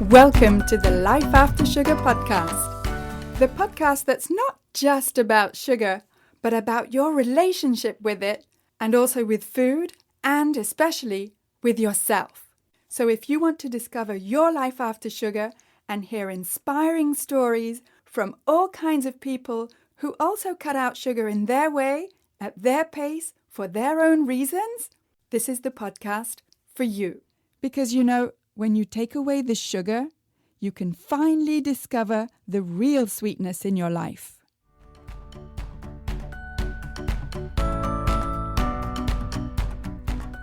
Welcome to the Life After Sugar podcast, the podcast that's not just about sugar, but about your relationship with it and also with food and especially with yourself. So if you want to discover your life after sugar and hear inspiring stories from all kinds of people who also cut out sugar in their way, at their pace, for their own reasons, this is the podcast for you. Because when you take away the sugar, you can finally discover the real sweetness in your life.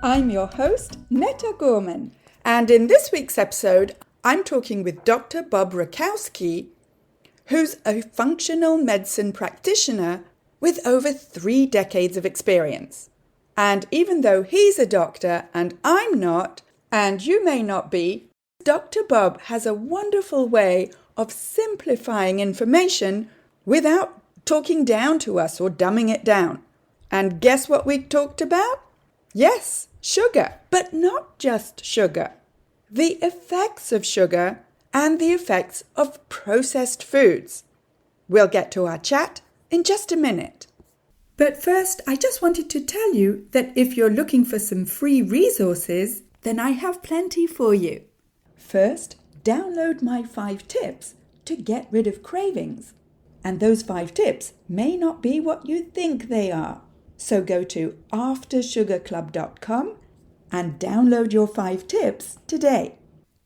I'm your host, Netta Gorman, and in this week's episode, I'm talking with Dr. Bob Rakowski, who's a functional medicine practitioner with over 3 decades of experience. And even though he's a doctor and I'm not, and you may not be, Dr. Bob has a wonderful way of simplifying information without talking down to us or dumbing it down. And guess what we talked about? Yes, sugar, but not just sugar. The effects of sugar and the effects of processed foods. We'll get to our chat in just a minute. But first, I just wanted to tell you that if you're looking for some free resources, then I have plenty for you. First, download my 5 tips to get rid of cravings. And those 5 tips may not be what you think they are. So go to aftersugarclub.com and download your 5 tips today.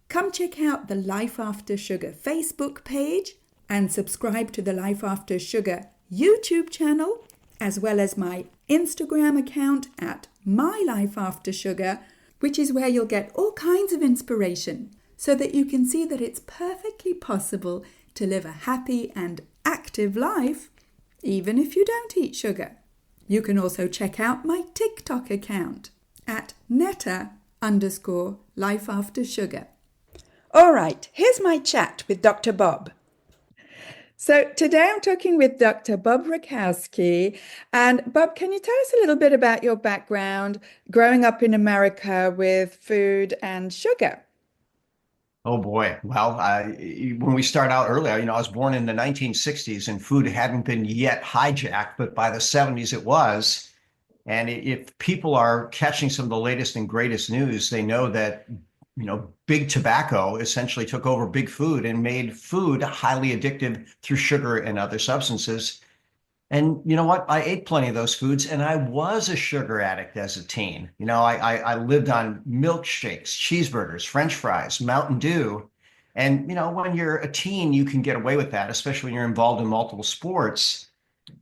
Come check out the Life After Sugar Facebook page and subscribe to the Life After Sugar YouTube channel, as well as my Instagram account at MyLifeAfterSugar, which is where you'll get all kinds of inspiration so that you can see that it's perfectly possible to live a happy and active life, even if you don't eat sugar. You can also check out my TikTok account at Netta_lifeaftersugar. All right, here's my chat with Dr. Bob. So today I'm talking with Dr. Bob Rakowski. And Bob, can you tell us a little bit about your background growing up in America with food and sugar? Oh boy. Well, when we start out earlier, I was born in the 1960s and food hadn't been yet hijacked, but by the 70s it was. And if people are catching some of the latest and greatest news, they know that, big tobacco essentially took over big food and made food highly addictive through sugar and other substances. And you know what? I ate plenty of those foods and I was a sugar addict as a teen. I lived on milkshakes, cheeseburgers, French fries, Mountain Dew. And, when you're a teen, you can get away with that, especially when you're involved in multiple sports.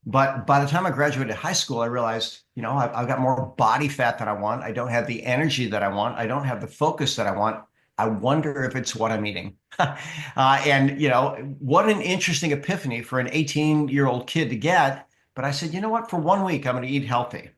But by the time I graduated high school, I realized, I've got more body fat than I want. I don't have the energy that I want. I don't have the focus that I want. I wonder if it's what I'm eating. What an interesting epiphany for an 18-year-old kid to get. But I said, you know what? For 1 week, I'm going to eat healthy.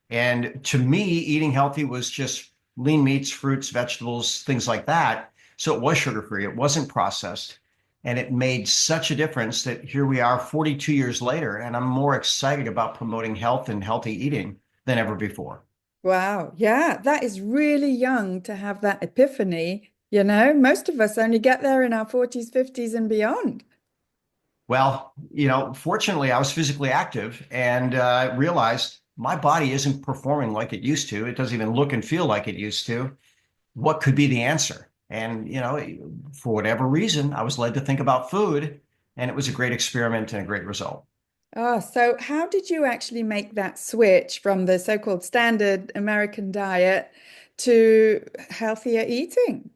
And to me, eating healthy was just lean meats, fruits, vegetables, things like that. So it was sugar-free. It wasn't processed. And it made such a difference that here we are 42 years later, and I'm more excited about promoting health and healthy eating than ever before. Wow. Yeah, that is really young to have that epiphany. Most of us only get there in our 40s, 50s and beyond. Well, fortunately, I was physically active and realized my body isn't performing like it used to. It doesn't even look and feel like it used to. What could be the answer? And, for whatever reason, I was led to think about food, and it was a great experiment and a great result. Oh, so how did you actually make that switch from the so-called standard American diet to healthier eating?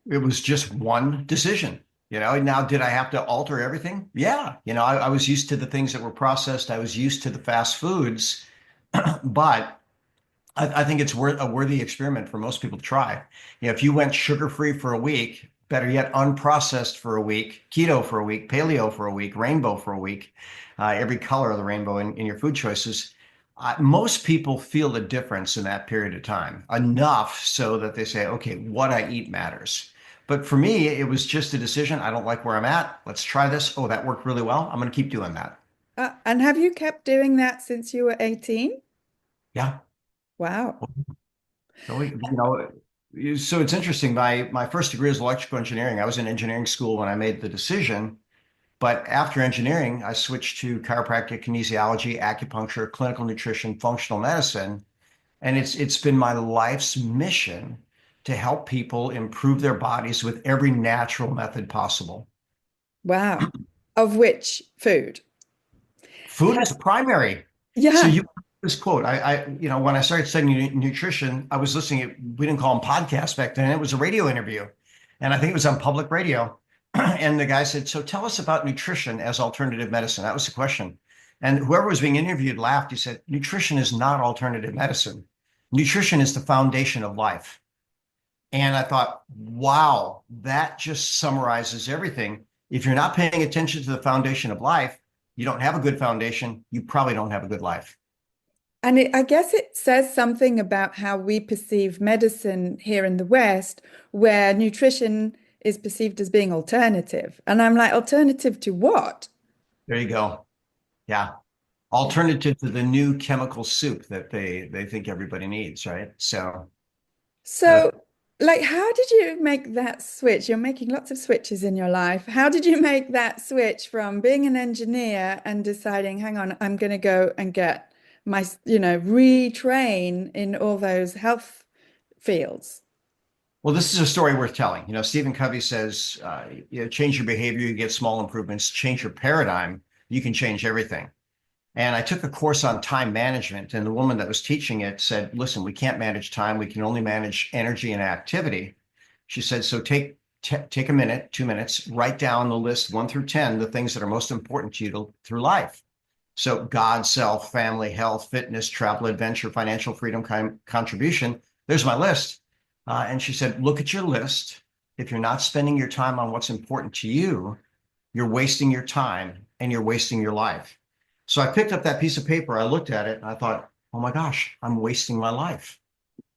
It was just one decision. Now, did I have to alter everything? Yeah. I was used to the things that were processed. I was used to the fast foods, but I think it's a worthy experiment for most people to try. If you went sugar-free for a week, better yet, unprocessed for a week, keto for a week, paleo for a week, rainbow for a week, every color of the rainbow in your food choices, most people feel the difference in that period of time, enough so that they say, okay, what I eat matters. But for me, it was just a decision. I don't like where I'm at. Let's try this. Oh, that worked really well. I'm going to keep doing that. And have you kept doing that since you were 18? Yeah. Wow. So, So it's interesting. My first degree is electrical engineering. I was in engineering school when I made the decision. But after engineering, I switched to chiropractic, kinesiology, acupuncture, clinical nutrition, functional medicine. And it's been my life's mission to help people improve their bodies with every natural method possible. Wow. Of which food? Food is primary. So Yeah. you this quote, when I started studying nutrition, I was listening we didn't call them podcasts back then. It was a radio interview. And I think it was on public radio. And the guy said, so tell us about nutrition as alternative medicine. That was the question. And whoever was being interviewed laughed. He said, nutrition is not alternative medicine. Nutrition is the foundation of life. And I thought, wow, that just summarizes everything. If you're not paying attention to the foundation of life, you don't have a good foundation, you probably don't have a good life. And I guess it says something about how we perceive medicine here in the West, where nutrition is perceived as being alternative. And I'm like, alternative to what? There you go. Yeah. Alternative to the new chemical soup that they think everybody needs, right? So the So, like, how did you make that switch? You're making lots of switches in your life. How did you make that switch from being an engineer and deciding, hang on, I'm going to go and get my, retrain in all those health fields? well, this is a story worth telling. Stephen Covey says, change your behavior, you get small improvements. Change your paradigm, you can change everything. And I took a course on time management, and the woman that was teaching it said, listen, we can't manage time. We can only manage energy and activity. She said, so take a minute, 2 minutes, write down the list 1 through 10, the things that are most important to you through life. So God, self, family, health, fitness, travel, adventure, financial freedom, contribution. There's my list. And she said, look at your list. If you're not spending your time on what's important to you, you're wasting your time and you're wasting your life. So I picked up that piece of paper, I looked at it, and I thought, oh my gosh, I'm wasting my life.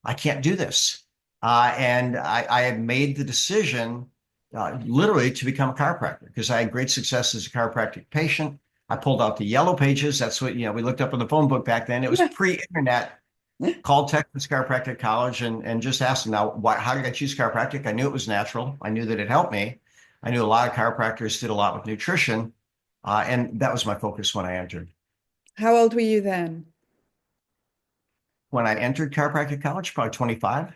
I can't do this. And I had made the decision literally to become a chiropractor because I had great success as a chiropractic patient. I pulled out the yellow pages. That's what, we looked up in the phone book back then. It was Yeah. pre-internet. Called Texas Chiropractic College and just asked them now, how did I choose chiropractic? I knew it was natural. I knew that it helped me. I knew a lot of chiropractors did a lot with nutrition. And that was my focus when I entered. How old were you then? When I entered chiropractic college, probably 25.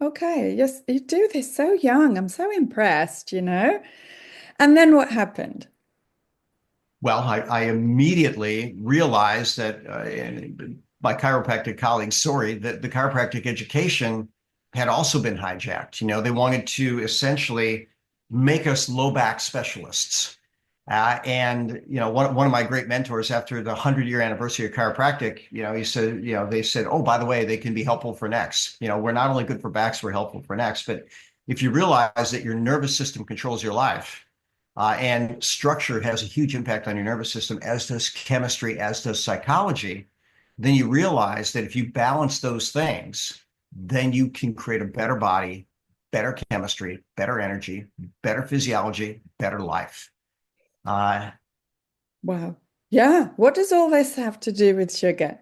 Okay, yes, you do this so young. I'm so impressed. And then what happened? Well, I immediately realized that my chiropractic colleagues, sorry, that the chiropractic education had also been hijacked. They wanted to essentially make us low back specialists. And one of my great mentors after the 100-year anniversary of chiropractic, he said, they said, oh, by the way, they can be helpful for necks. We're not only good for backs, we're helpful for necks. But if you realize that your nervous system controls your life, and structure has a huge impact on your nervous system, as does chemistry, as does psychology, then you realize that if you balance those things, then you can create a better body, better chemistry, better energy, better physiology, better life. Uh, Wow. Yeah. What does all this have to do with sugar?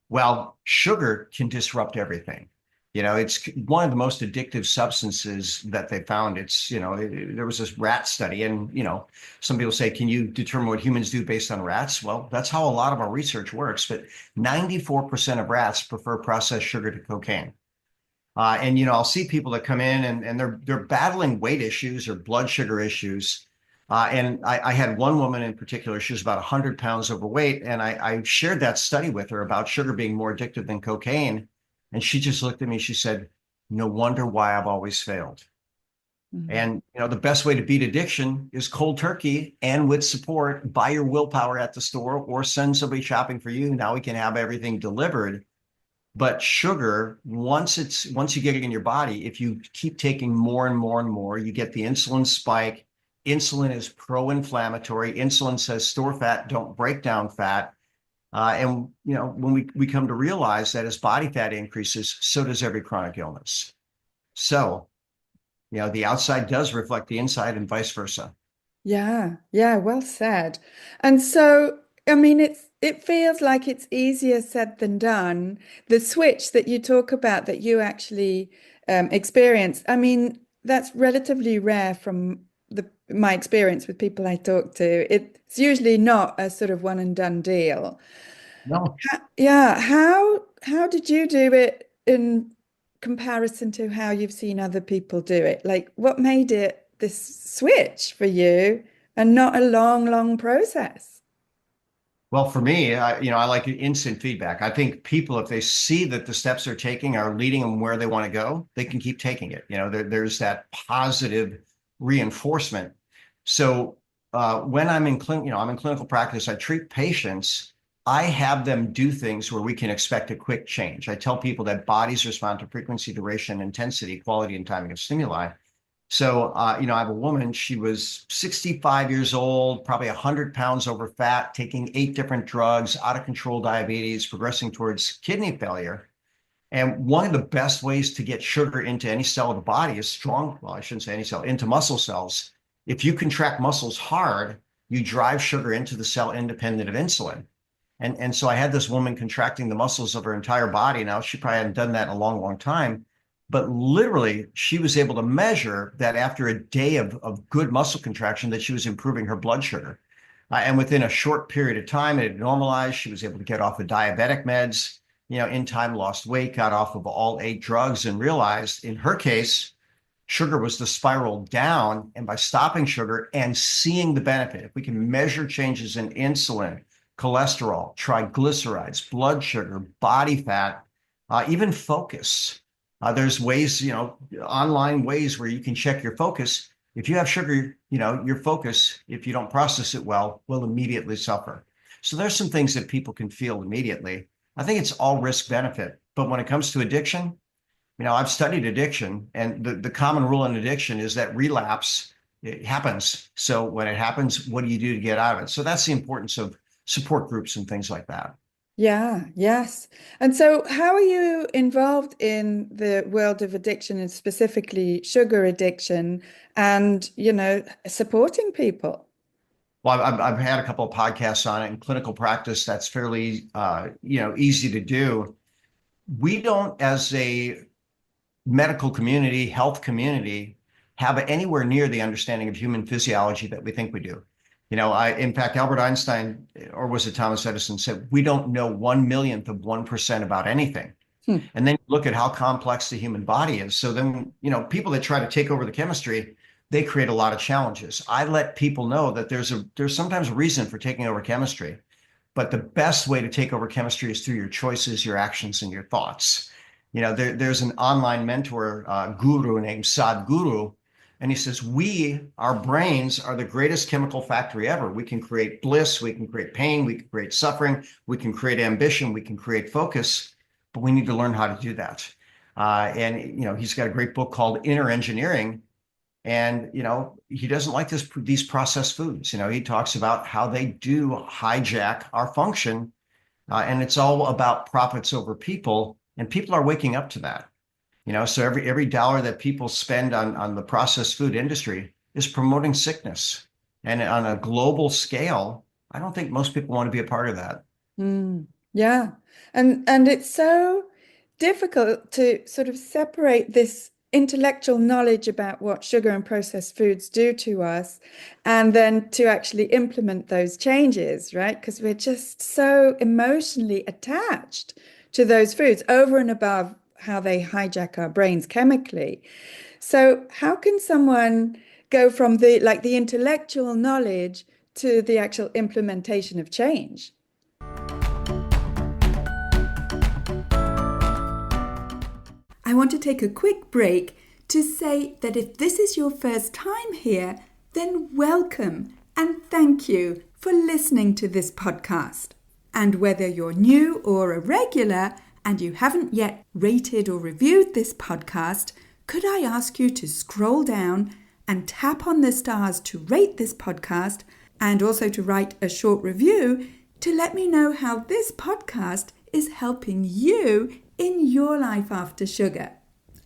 well, sugar can disrupt everything. It's one of the most addictive substances that they found. There was this rat study, and, some people say, can you determine what humans do based on rats? Well, that's how a lot of our research works. But 94% of rats prefer processed sugar to cocaine. And I'll see people that come in and they're battling weight issues or blood sugar issues. And I had one woman in particular, she was about 100 pounds overweight. And I shared that study with her about sugar being more addictive than cocaine. And she just looked at me, she said, no wonder why I've always failed. Mhm. And the best way to beat addiction is cold turkey and with support, buy your willpower at the store or send somebody shopping for you. Now we can have everything delivered. But sugar, once you get it in your body, if you keep taking more and more and more, you get the insulin spike. Insulin is pro-inflammatory. Insulin says store fat, don't break down fat. And when we come to realize that as body fat increases, so does every chronic illness. So, the outside does reflect the inside and vice versa. Yeah. Yeah. Well said. And so, I mean, it feels like it's easier said than done. The switch that you talk about that you actually experience. I mean, that's relatively rare from my experience with people I talk to. It's usually not a sort of one and done deal. No. Yeah, how did you do it in comparison to how you've seen other people do it? Like, what made it this switch for you and not a long, long process? Well, for me, I like instant feedback. I think people, if they see that the steps they're taking are leading them where they want to go, they can keep taking it. There's that positive reinforcement. So when I'm in clinical practice, I treat patients. I have them do things where we can expect a quick change. I tell people that bodies respond to frequency, duration, intensity, quality, and timing of stimuli. So, I have a woman, she was 65 years old, probably 100 pounds over fat, taking 8 different drugs, out of control diabetes, progressing towards kidney failure. And one of the best ways to get sugar into any cell of the body is well, I shouldn't say any cell, into muscle cells. If you contract muscles hard, you drive sugar into the cell independent of insulin. And so I had this woman contracting the muscles of her entire body. Now, she probably hadn't done that in a long, long time. But literally, she was able to measure that after a day of good muscle contraction, that she was improving her blood sugar. And within a short period of time, it had normalized. She was able to get off the diabetic meds, in time lost weight, got off of all 8 drugs, and realized in her case, sugar was the spiral down. And by stopping sugar and seeing the benefit, if we can measure changes in insulin, cholesterol, triglycerides, blood sugar, body fat, even focus. There's ways, online ways where you can check your focus. If you have sugar, your focus, if you don't process it well, will immediately suffer. So there's some things that people can feel immediately. I think it's all risk benefit. But when it comes to addiction, I've studied addiction, and the common rule in addiction is that relapse, it happens. So when it happens, what do you do to get out of it? So that's the importance of support groups and things like that. Yeah, yes. And so, how are you involved in the world of addiction and specifically sugar addiction and, supporting people? Well, I've had a couple of podcasts on it in clinical practice. That's fairly, easy to do. We don't, as a medical community, health community, have anywhere near the understanding of human physiology that we think we do. In fact, Albert Einstein, or was it Thomas Edison, said, we don't know 1/1,000,000th of 1% about anything. And then look at how complex the human body is. So then, people that try to take over the chemistry, they create a lot of challenges. I let people know that there's sometimes a reason for taking over chemistry, but the best way to take over chemistry is through your choices, your actions, and your thoughts. There's an online mentor guru named Sadhguru, and he says, our brains are the greatest chemical factory ever. We can create bliss, we can create pain, we can create suffering, we can create ambition, we can create focus, but we need to learn how to do that. And he's got a great book called Inner Engineering. And, he doesn't like these processed foods. He talks about how they do hijack our function. And it's all about profits over people. And people are waking up to that. So every dollar that people spend on the processed food industry is promoting sickness. And on a global scale, I don't think most people want to be a part of that. Yeah. And it's so difficult to sort of separate this intellectual knowledge about what sugar and processed foods do to us and then to actually implement those changes, right? Because we're just so emotionally attached to those foods over and above how they hijack our brains chemically. So how can someone go from the intellectual knowledge to the actual implementation of change? I want to take a quick break to say that if this is your first time here, then welcome and thank you for listening to this podcast. And whether you're new or a regular and you haven't yet rated or reviewed this podcast, could I ask you to scroll down and tap on the stars to rate this podcast and also to write a short review to let me know how this podcast is helping you in your life after sugar.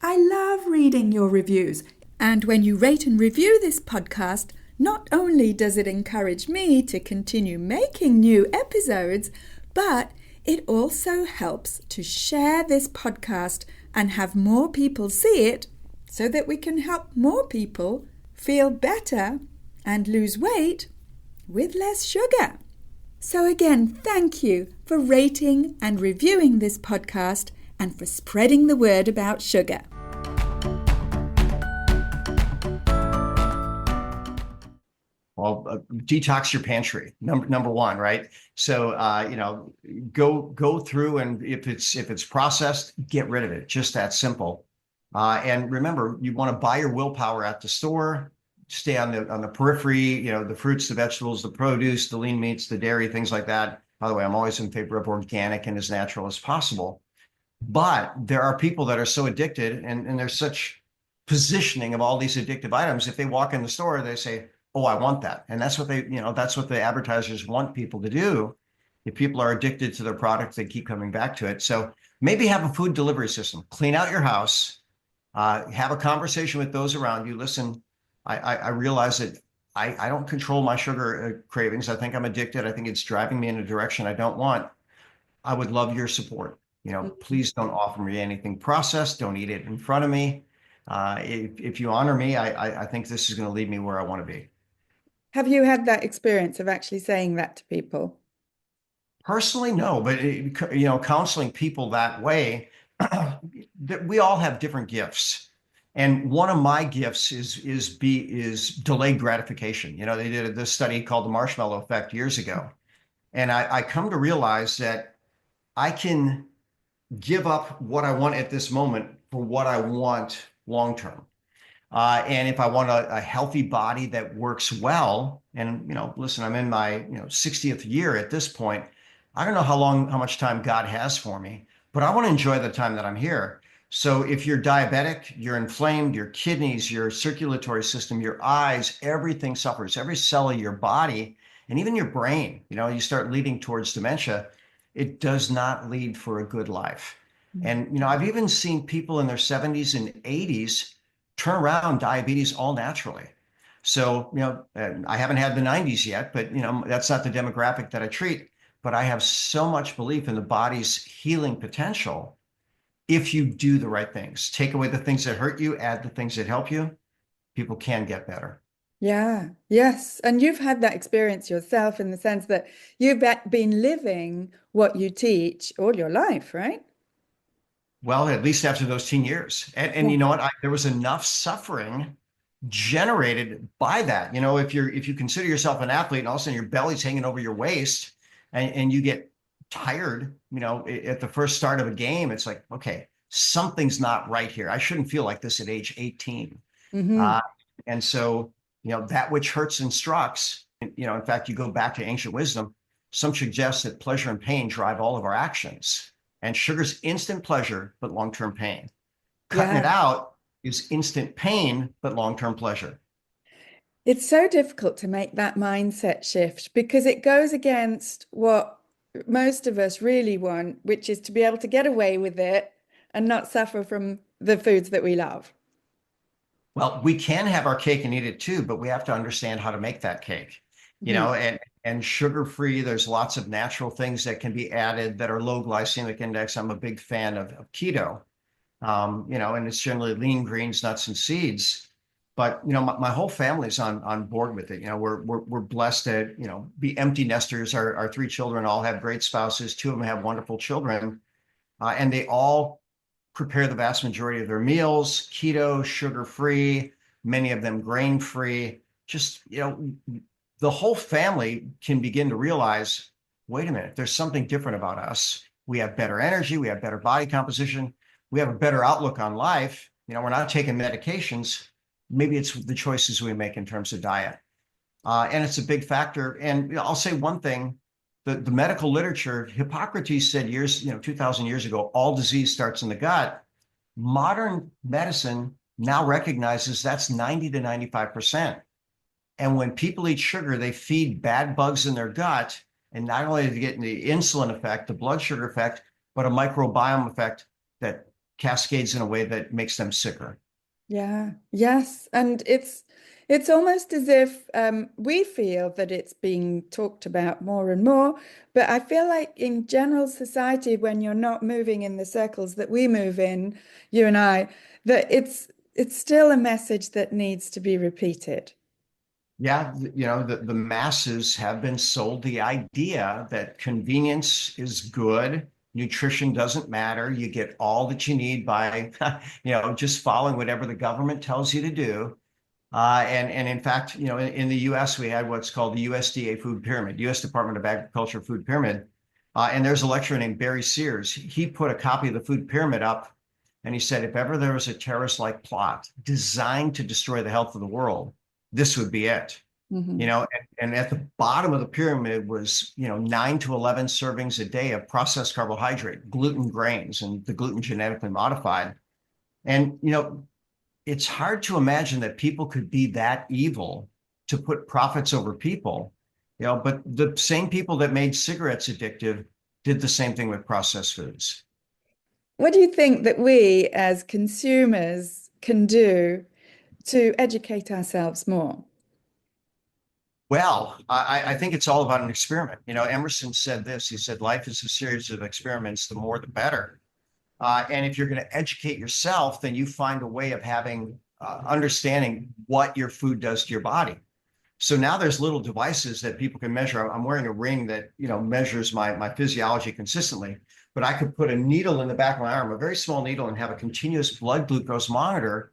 I love reading your reviews. And when you rate and review this podcast, not only does it encourage me to continue making new episodes, but It also helps to share this podcast and have more people see it so that we can help more people feel better and lose weight with less sugar. So again, thank you for rating and reviewing this podcast and for spreading the word about sugar. Well, detox your pantry, number one, right? So, go through, and if it's processed, get rid of it. Just that simple. And remember, you want to buy your willpower at the store. Stay on the periphery. The fruits, the vegetables, the produce, the lean meats, the dairy, things like that. By the way, I'm always in favor of organic and as natural as possible. But there are people that are so addicted, and there's such positioning of all these addictive items. If they walk in the store, they say, oh, I want that. And that's what that's what the advertisers want people to do. If people are addicted to their product, they keep coming back to it. So maybe have a food delivery system, clean out your house, have a conversation with those around you. Listen, I realize that I don't control my sugar cravings. I think I'm addicted. I think it's driving me in a direction I don't want. I would love your support. Please don't offer me anything processed. Don't eat it in front of me. If you honor me, I think this is going to lead me where I want to be. Have you had that experience of actually saying that to people? Personally, no, but counseling people that way, we all have different gifts, and one of my gifts is delayed gratification. They did this study called the marshmallow effect years ago, and I come to realize that I can give up what I want at this moment for what I want long term. And if I want a healthy body that works well, and listen, I'm in my 60th year at this point. I don't know how much time God has for me, but I want to enjoy the time that I'm here. So if you're diabetic, you're inflamed, your kidneys, your circulatory system, your eyes, everything suffers, every cell of your body, and even your brain, you start leading towards dementia. It does not lead for a good life. And, I've even seen people in their 70s and 80s turn around diabetes all naturally. So, I haven't had the 90s yet, but, that's not the demographic that I treat. But I have so much belief in the body's healing potential if you do the right things. Take away the things that hurt you, add the things that help you. People can get better. Yeah, yes. And you've had that experience yourself in the sense that you've been living what you teach all your life, right? Well, at least after those teen years. And you know what? There was enough suffering generated by that. If you consider yourself an athlete and all of a sudden your belly's hanging over your waist and you get tired, at the first start of a game, it's like, okay, something's not right here. I shouldn't feel like this at age 18. Mm-hmm. And so, that which hurts instructs. In fact, you go back to ancient wisdom, some suggest that pleasure and pain drive all of our actions. And sugar's instant pleasure, but long-term pain. Cutting it out is instant pain, but long-term pleasure. It's so difficult to make that mindset shift because it goes against what most of us really want, which is to be able to get away with it and not suffer from the foods that we love. Well, we can have our cake and eat it too, but we have to understand how to make that cake, and sugar-free. There's lots of natural things that can be added that are low glycemic index. I'm a big fan of keto, and it's generally lean greens, nuts, and seeds. But my whole family's on board with it. We're blessed to be empty nesters. Our three children all have great spouses. Two of them have wonderful children, and they all prepare the vast majority of their meals keto, sugar-free, many of them grain-free. Just the whole family can begin to realize, wait a minute, there's something different about us. We have better energy, we have better body composition, we have a better outlook on life. We're not taking medications. Maybe it's the choices we make in terms of diet. And it's a big factor. And I'll say one thing, the medical literature, Hippocrates said 2,000 years ago, all disease starts in the gut. Modern medicine now recognizes that's 90 to 95%. And when people eat sugar, they feed bad bugs in their gut. And not only do they get the insulin effect, the blood sugar effect, but a microbiome effect that cascades in a way that makes them sicker. Yeah, yes. And It's almost as if we feel that it's being talked about more and more, but I feel like in general society, when you're not moving in the circles that we move in, you and I, that it's still a message that needs to be repeated. Yeah, the masses have been sold the idea that convenience is good, nutrition doesn't matter, you get all that you need by, just following whatever the government tells you to do. And in fact, in the U.S., we had what's called the USDA food pyramid, U.S. Department of Agriculture food pyramid. And there's a lecturer named Barry Sears. He put a copy of the food pyramid up, and he said, if ever there was a terrorist-like plot designed to destroy the health of the world, this would be it. Mhm. And at the bottom of the pyramid was, 9 to 11 servings a day of processed carbohydrate, gluten grains, and the gluten genetically modified. And, it's hard to imagine that people could be that evil to put profits over people, but the same people that made cigarettes addictive did the same thing with processed foods. What do you think that we as consumers can do to educate ourselves more? Well, I think it's all about an experiment. Emerson said this. He said, life is a series of experiments, the more the better. And if you're going to educate yourself, then you find a way of having understanding what your food does to your body. So now there's little devices that people can measure. I'm wearing a ring that, measures my physiology consistently, but I could put a needle in the back of my arm, a very small needle, and have a continuous blood glucose monitor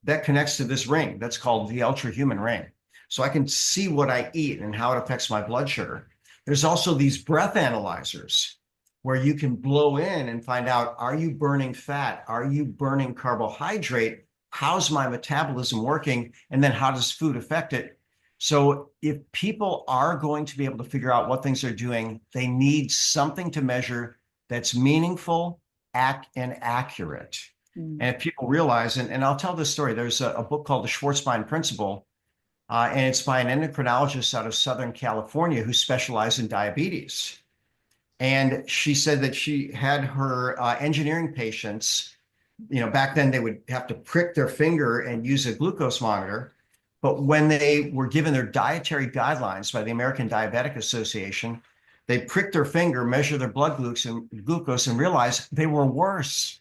that connects to this ring. That's called the ultra human ring. So I can see what I eat and how it affects my blood sugar. There's also these breath analyzers where you can blow in and find out, are you burning fat? Are you burning carbohydrate? How's my metabolism working? And then how does food affect it? So if people are going to be able to figure out what things they're doing, they need something to measure that's meaningful, and accurate. Mm. And if people realize, and I'll tell this story, there's a book called The Schwarzbein Principle, and it's by an endocrinologist out of Southern California who specialized in diabetes. And she said that she had her engineering patients, back then they would have to prick their finger and use a glucose monitor. But when they were given their dietary guidelines by the American Diabetic Association, they pricked their finger, measured their blood glucose, and realized they were worse.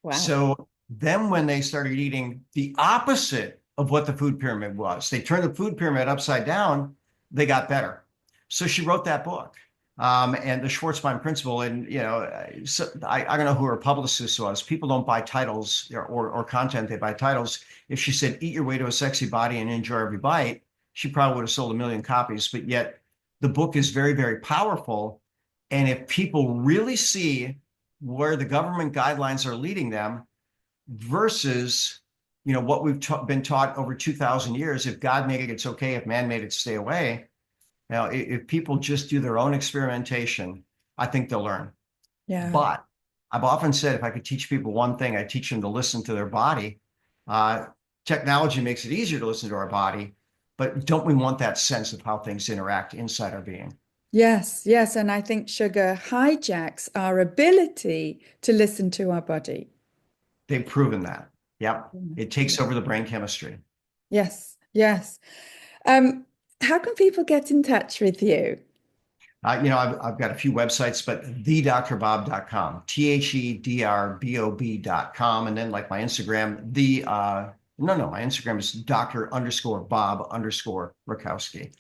Wow. So then when they started eating the opposite of what the food pyramid was, they turned the food pyramid upside down, they got better. So she wrote that book. And the Schwarzbein Principle, and so I don't know who her publicist was. People don't buy titles or content; they buy titles. If she said "Eat your way to a sexy body and enjoy every bite," she probably would have sold 1 million copies. But yet, the book is very, very powerful. And if people really see where the government guidelines are leading them versus, what we've been taught over 2,000 years, if God made it, it's okay. If man made it, stay away. Now, if people just do their own experimentation, I think they'll learn. Yeah. But I've often said, if I could teach people one thing, I teach them to listen to their body. Technology makes it easier to listen to our body, but don't we want that sense of how things interact inside our being? Yes, yes. And I think sugar hijacks our ability to listen to our body. They've proven that. Yep. Mm. It takes over the brain chemistry. Yes, yes. Um, how can people get in touch with you? I've got a few websites, but thedrbob.com, thedrbob.com. And then like my Instagram, my Instagram is Dr._Bob_Rakowski.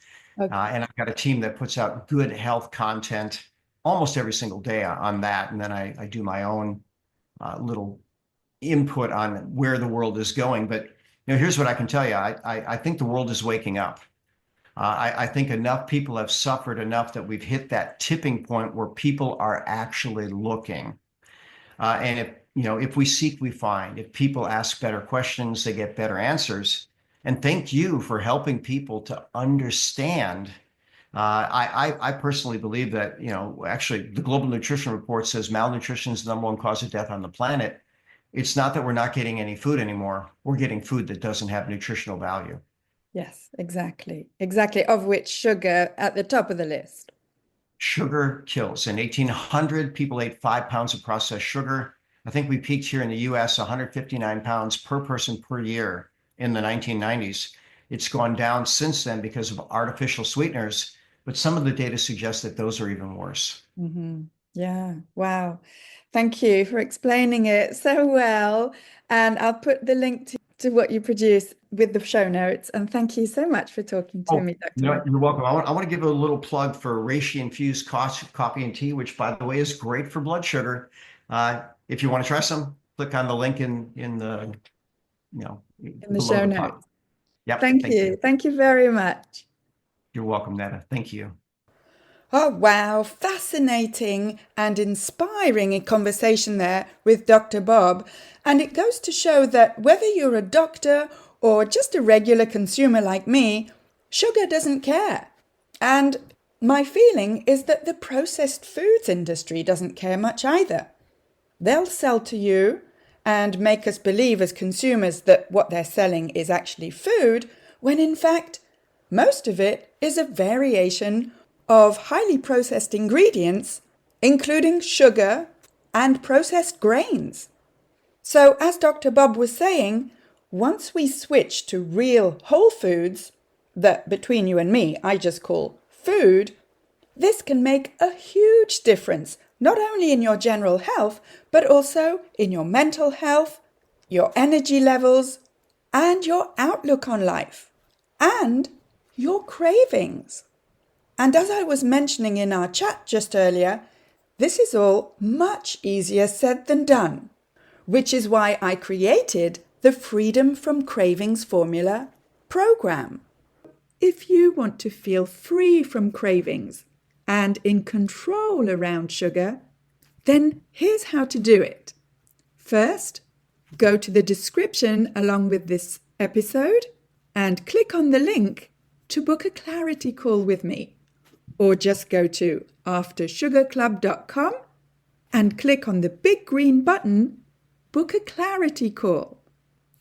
Okay. And I've got a team that puts out good health content almost every single day on that. And then I do my own little input on where the world is going. But here's what I can tell you. I think the world is waking up. I think enough people have suffered enough that we've hit that tipping point where people are actually looking. And if we seek, we find. If people ask better questions, they get better answers. And thank you for helping people to understand. I personally believe that, actually the Global Nutrition Report says malnutrition is the #1 cause of death on the planet. It's not that we're not getting any food anymore. We're getting food that doesn't have nutritional value. Yes, exactly. Exactly. Of which sugar at the top of the list. Sugar kills. In 1800, people ate 5 pounds of processed sugar. I think we peaked here in the US, 159 pounds per person per year in the 1990s. It's gone down since then because of artificial sweeteners, but some of the data suggests that those are even worse. Mm-hmm. Yeah, wow. Thank you for explaining it so well. And I'll put the link to what you produce with the show notes. And thank you so much for talking to Oh, me, Dr. no, Bob. you're welcome. I want to give a little plug for reishi infused coffee and tea, which, by the way, is great for blood sugar. If you want to try some, click on the link in the In the below show the pod. notes. Yep. Thank Thank you. you. Thank you very much. You're welcome, Netta. Thank you. Oh, wow. Fascinating and inspiring conversation there with Dr. Bob. And it goes to show that whether you're a doctor or just a regular consumer like me, sugar doesn't care. And my feeling is that the processed foods industry doesn't care much either. They'll sell to you and make us believe as consumers that what they're selling is actually food, when in fact, most of it is a variation of highly processed ingredients, including sugar and processed grains. So, as Dr. Bob was saying, once we switch to real whole foods, that between you and me I just call food, this can make a huge difference, not only in your general health, but also in your mental health, your energy levels, and your outlook on life, and your cravings. And as I was mentioning in our chat just earlier, this is all much easier said than done, which is why I created the Freedom from Cravings Formula program. If you want to feel free from cravings and in control around sugar, then here's how to do it. First, go to the description along with this episode and click on the link to book a clarity call with me. Or just go to aftersugarclub.com and click on the big green button, Book a Clarity Call.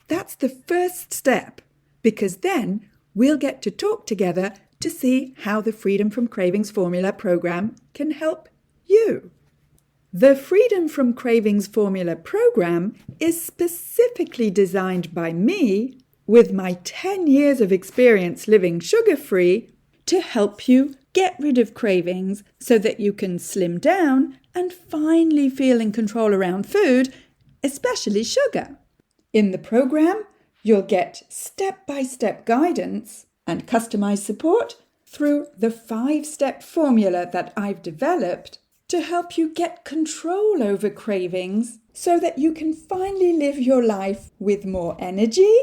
That's the first step, because then we'll get to talk together to see how the Freedom from Cravings Formula program can help you. The Freedom from Cravings Formula program is specifically designed by me, with my 10 years of experience living sugar-free, to help you get rid of cravings so that you can slim down and finally feel in control around food, especially sugar. In the program, you'll get step-by-step guidance and customized support through the 5-step formula that I've developed to help you get control over cravings so that you can finally live your life with more energy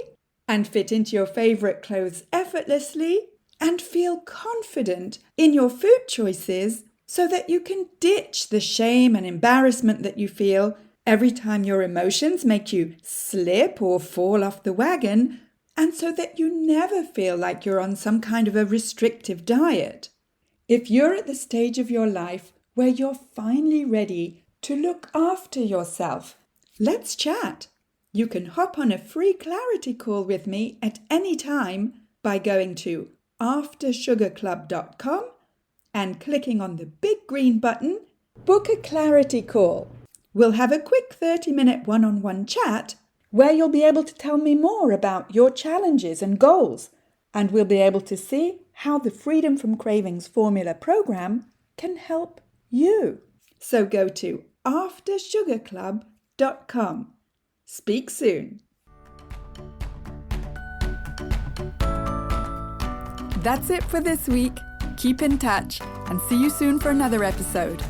and fit into your favorite clothes effortlessly and feel confident in your food choices so that you can ditch the shame and embarrassment that you feel every time your emotions make you slip or fall off the wagon, and so that you never feel like you're on some kind of a restrictive diet. If you're at the stage of your life where you're finally ready to look after yourself, let's chat. You can hop on a free clarity call with me at any time by going to aftersugarclub.com and clicking on the big green button, Book a Clarity Call. We'll have a quick 30-minute one-on-one chat where you'll be able to tell me more about your challenges and goals, and we'll be able to see how the Freedom from Cravings Formula program can help you. So go to aftersugarclub.com. Speak soon. That's it for this week. Keep in touch and see you soon for another episode.